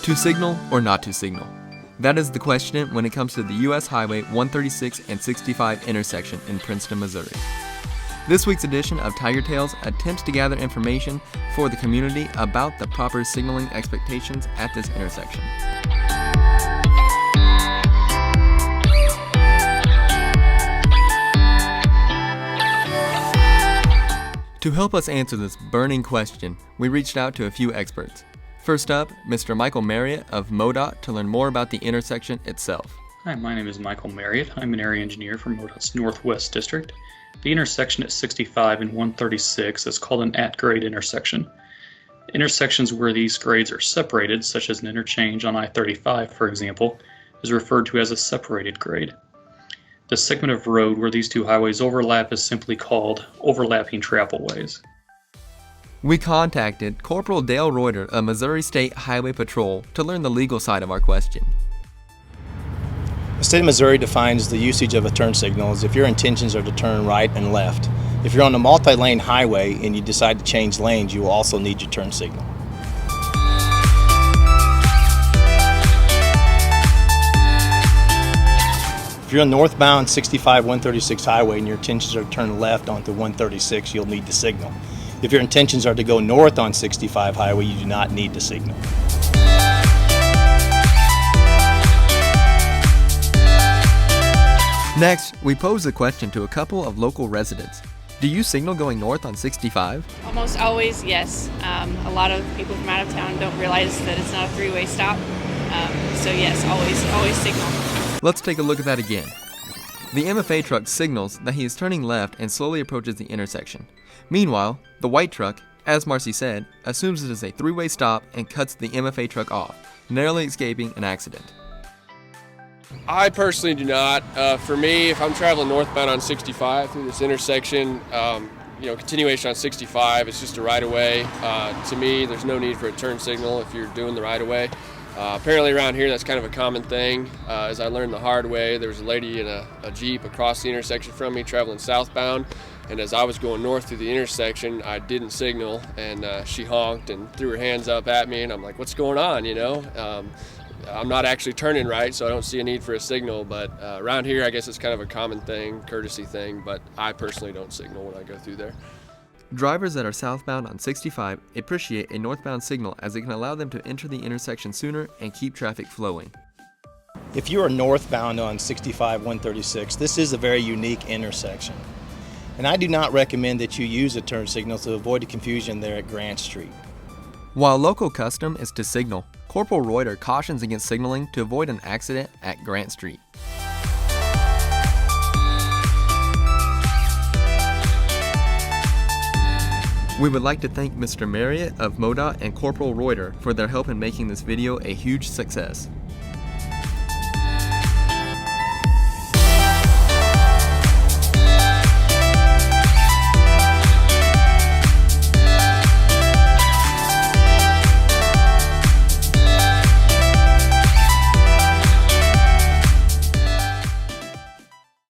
To signal or not to signal? That is the question when it comes to the U.S. Highway 136 and 65 intersection in Princeton, Missouri. This week's edition of Tiger Tales attempts to gather information for the community about the proper signaling expectations at this intersection. To help us answer this burning question, we reached out to a few experts. First up, Mr. Michael Marriott of MoDOT to learn more about the intersection itself. Hi, my name is Michael Marriott. I'm an area engineer for MoDOT's Northwest District. The intersection at 65 and 136 is called an at-grade intersection. Intersections where these grades are separated, such as an interchange on I-35, for example, is referred to as a separated grade. The segment of road where these two highways overlap is simply called overlapping travelways. We contacted Corporal Dale Reuter of Missouri State Highway Patrol to learn the legal side of our question. The state of Missouri defines the usage of a turn signal as if your intentions are to turn right and left. If you're on a multi-lane highway and you decide to change lanes, you will also need your turn signal. If you're on northbound 65-136 highway and your intentions are to turn left onto 136, you'll need to signal. If your intentions are to go north on 65 highway, you do not need to signal. Next, we posed the question to a couple of local residents. Do you signal going north on 65? Almost always, yes. A lot of people from out of town don't realize that it's not a three-way stop. So yes, always signal. Let's take a look at that again. The MFA truck signals that he is turning left and slowly approaches the intersection. Meanwhile, the white truck, as Marcy said, assumes it is a three-way stop and cuts the MFA truck off, narrowly escaping an accident. I personally do not. For me, if I'm traveling northbound on 65 through this intersection, continuation on 65, it's just a right-of-way. To me, there's no need for a turn signal if you're doing the right-of-way. Apparently around here, that's kind of a common thing. As I learned the hard way, there was a lady in a Jeep across the intersection from me traveling southbound, and as I was going north through the intersection, I didn't signal, and she honked and threw her hands up at me, and I'm like, what's going on, I'm not actually turning right, so I don't see a need for a signal, but around here, I guess it's kind of a common thing, courtesy thing, but I personally don't signal when I go through there. Drivers that are southbound on 65 appreciate a northbound signal as it can allow them to enter the intersection sooner and keep traffic flowing. If you are northbound on 65-136, this is a very unique intersection. And I do not recommend that you use a turn signal to avoid a confusion there at Grant Street. While local custom is to signal, Corporal Reuter cautions against signaling to avoid an accident at Grant Street. We would like to thank Mr. Marriott of MoDOT and Corporal Reuter for their help in making this video a huge success.